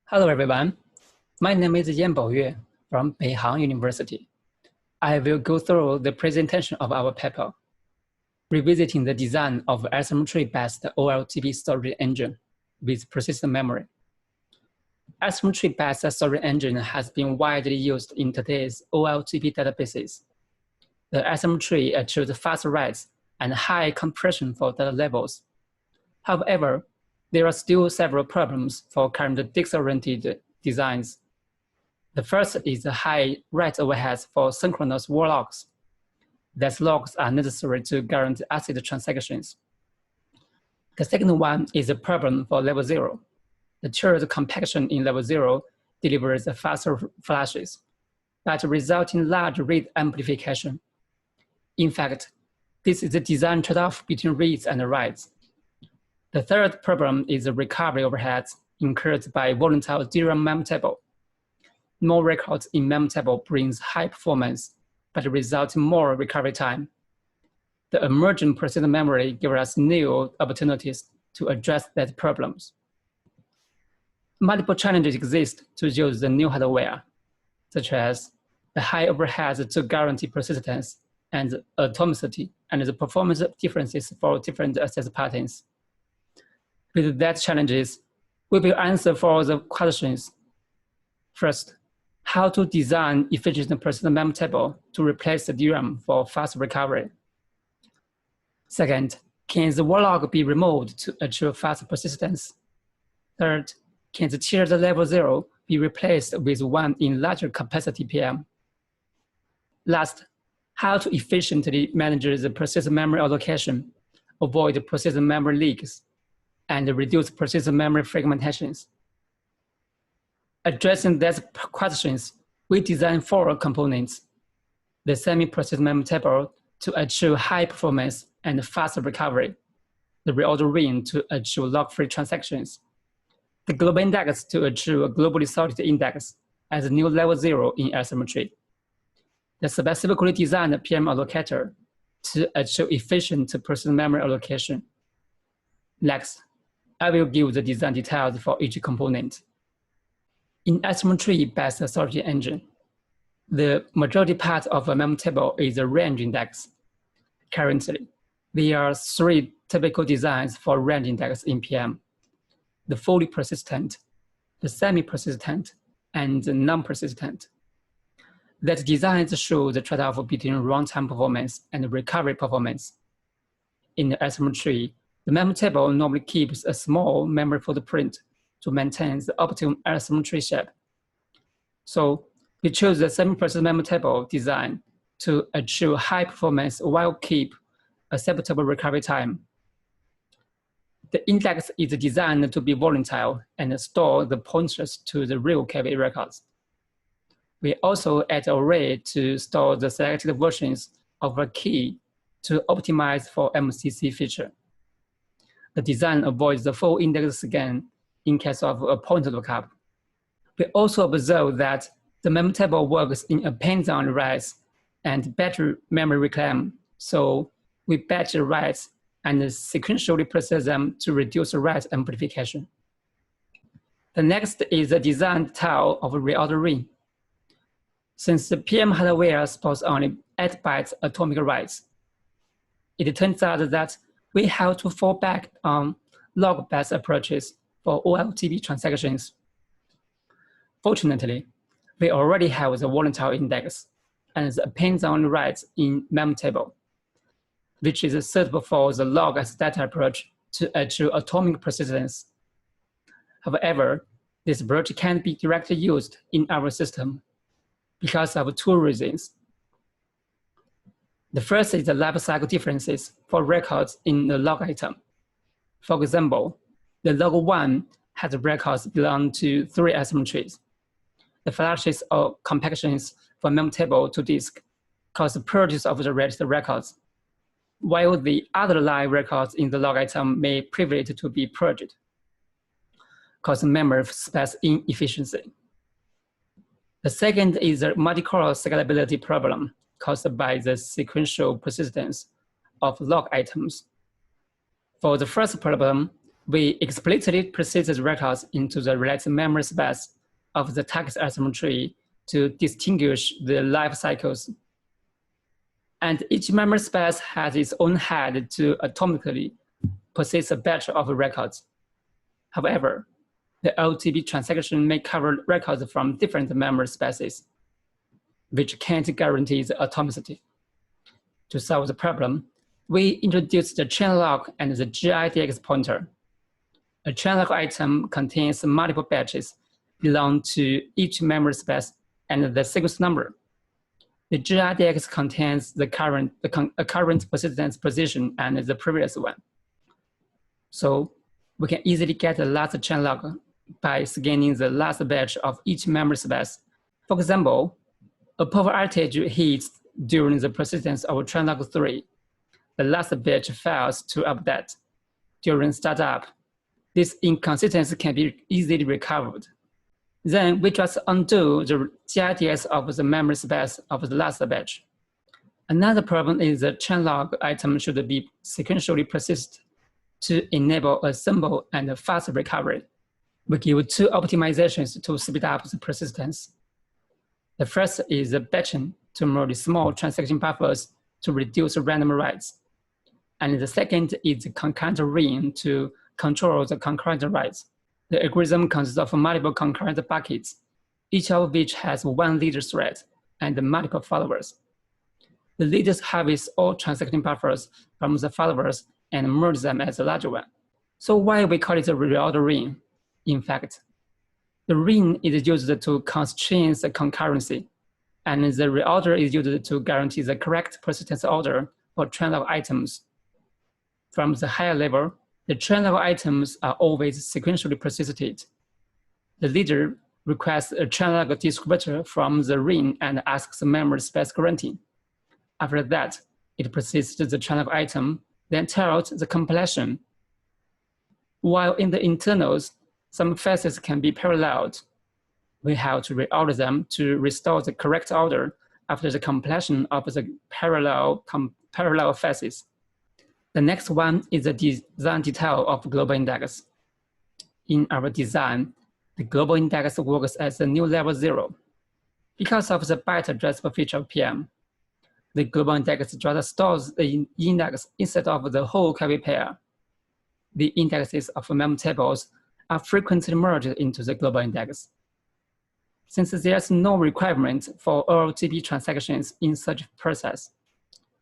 Hello everyone, my name is Yan Baoyue from Beihang University. I will go through the presentation of our paper, revisiting the design of asymmetry-based OLTP storage engine with persistent memory. Asymmetry-based storage engine has been widely used in today's OLTP databases. The asymmetry achieves fast writes and high compression for data levels. However, there are still several problems for current disk-oriented designs. The first is the high write overheads for synchronous war logs. These logs are necessary to guarantee ACID transactions. The second one is a problem for level 0. The tiered compaction in level 0 delivers faster flashes, but results in large read amplification. In fact, this is a design trade-off between reads and writes. The third problem is the recovery overheads incurred by volatile DRAM mem table. More records in mem table brings high performance, but results in more recovery time. The emergent persistent memory gives us new opportunities to address these problems. Multiple challenges exist to use the new hardware, such as the high overheads to guarantee persistence and atomicity, and the performance differences for different access patterns. With these challenges, we will answer for the questions. First, how to design efficient persistent mem table to replace the DRAM for fast recovery. Second, can the war log be removed to achieve fast persistence? Third, can the tiered level 0 be replaced with one in larger capacity PM? Last, how to efficiently manage the persistent memory allocation, avoid persistent memory leaks, and reduce persistent memory fragmentations. Addressing these questions, we designed 4 components: the semi-persistent memory table to achieve high performance and fast recovery, the reorder ring to achieve log-free transactions, the global index to achieve a globally sorted index as a new level 0 in asymmetry, the specifically designed PM allocator to achieve efficient persistent memory allocation. Next, I will give the design details for each component. In asymmetry-based storage engine, the majority part of a mem table is a range index. Currently, there are 3 typical designs for range index in PM: the fully persistent, the semi-persistent, and the non-persistent. That designs show the trade-off between runtime performance and recovery performance. In the asymmetry, the mem table normally keeps a small memory footprint to maintain the optimum asymmetry shape. So we chose the semi-persistent mem table design to achieve high performance while keep acceptable recovery time. The index is designed to be volatile and store the pointers to the real KV records. We also add an array to store the selected versions of a key to optimize for MCC feature. The design avoids the full index scan in case of a pointer lookup. We also observe that the mem table works in append-down writes and batch memory reclaim, so we batch writes and sequentially process them to reduce write amplification. The next is the design detail of reorder ring. Since the PM hardware supports only 8 bytes atomic writes, it turns out that we have to fall back on log-based approaches for OLTP transactions. Fortunately, we already have the volatile index and the append-down writes in mem table, which is suitable for the log as data approach to achieve atomic persistence. However, this approach can't be directly used in our system because of 2 reasons. The first is the life cycle differences for records in the log item. For example, the log 1 has records belong to 3 asymmetries. The flashes or compactions from mem table to disk cause the purges of the related records, while the other live records in the log item may prevent to be purged, causing memory space inefficiency. The second is the multi-core scalability problem caused by the sequential persistence of log items. For the first problem, We explicitly persist the records into the related memory space of the text LSM tree to distinguish the life cycles. And each memory space has its own head to atomically persist a batch of records. However, the OLTP transaction may cover records from different memory spaces, which can't guarantee the atomicity. To solve the problem, we introduced the chain lock and the GIDX pointer. A chain lock item contains multiple batches belong to each memory space and the sequence number. The GIDX contains the current persistence position and the previous one. So we can easily get the last chain lock by scanning the last batch of each memory space. For example, a power outage hits during the persistence of chain lock 3. The last batch fails to update. During startup, this inconsistency can be easily recovered. Then we just undo the GIDX of the memory space of the last batch. Another problem is the chain lock item should be sequentially persisted to enable a simple and fast recovery. We give two optimizations to speed up the persistence. The first is the batching to merge small transaction buffers to reduce random writes. And the second is the concurrent ring to control the concurrent writes. The algorithm consists of multiple concurrent buckets, each of which has one leader thread and multiple followers. The leaders harvest all transaction buffers from the followers and merge them as a larger one. So why we call it a reorder ring? In fact, the ring is used to constrain the concurrency, and the reorder is used to guarantee the correct persistence order for chain lock items. From the higher level, the chain lock items are always sequentially persisted. The leader requests a chain lock descriptor from the ring and asks memory space granting. After that, it persists the chain lock item, then tells the completion. While in the internals, some phases can be paralleled. We have to reorder them to restore the correct order after the completion of the parallel phases. The next one is the design detail of global index. In our design, the global index works as a new level 0. Because of the byte addressable feature of PM, the global index just stores the index instead of the whole query pair. The indexes of mem tables are frequently merged into the global index. Since there's no requirement for OLTP transactions in such process,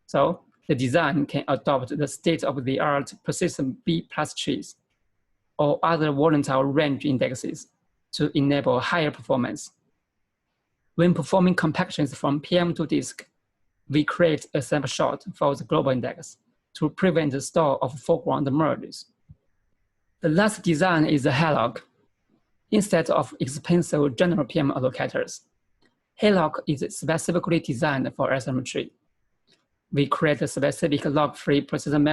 so the design can adopt the state-of-the-art persistent B+ trees or other volatile range indexes to enable higher performance. When performing compactions from PM to disk, we create a snapshot for the global index to prevent the store of foreground merges. The last design is the HALOC. Instead of expensive general PM allocators, HALOC is specifically designed for LSM tree. We create a specific log-free persistent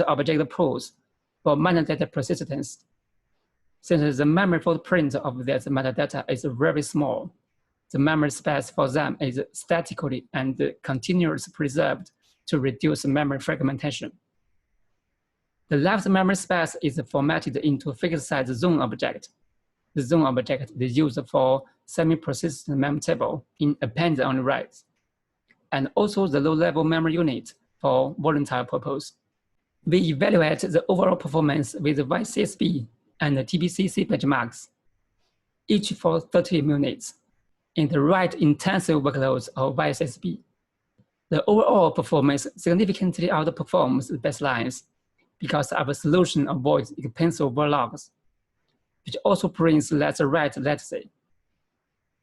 object pools for metadata persistence. Since the memory footprint of this metadata is very small, the memory space for them is statically and continuously preserved to reduce memory fragmentation. The left memory space is formatted into a fixed size zone object. The zone object is used for semi-persistent mem table in append on the right, and also the low-level memory unit for volatile purpose. We evaluate the overall performance with YCSB and TBCC benchmarks, each for 30 minutes, in the write-intensive workloads of YCSB. The overall performance significantly outperforms the baselines because our solution avoids expensive overlogs, which also brings less write latency.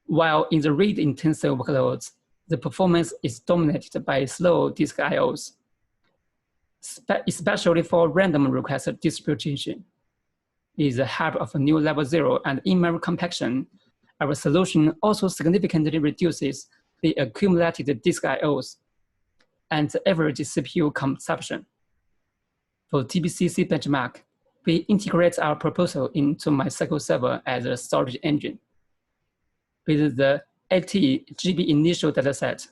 While in the read-intensive workloads, the performance is dominated by slow disk IOs, especially for random request distribution. With the help of a new level 0 and in-memory compaction, our solution also significantly reduces the accumulated disk IOs and the average CPU consumption. For TBCC benchmark, we integrate our proposal into MySQL Server as a storage engine. With the 80 GB initial dataset,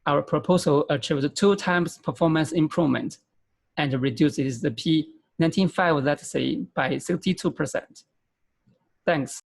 our proposal achieves 2 times performance improvement and reduces the P 19.5 latency by 62%. Thanks.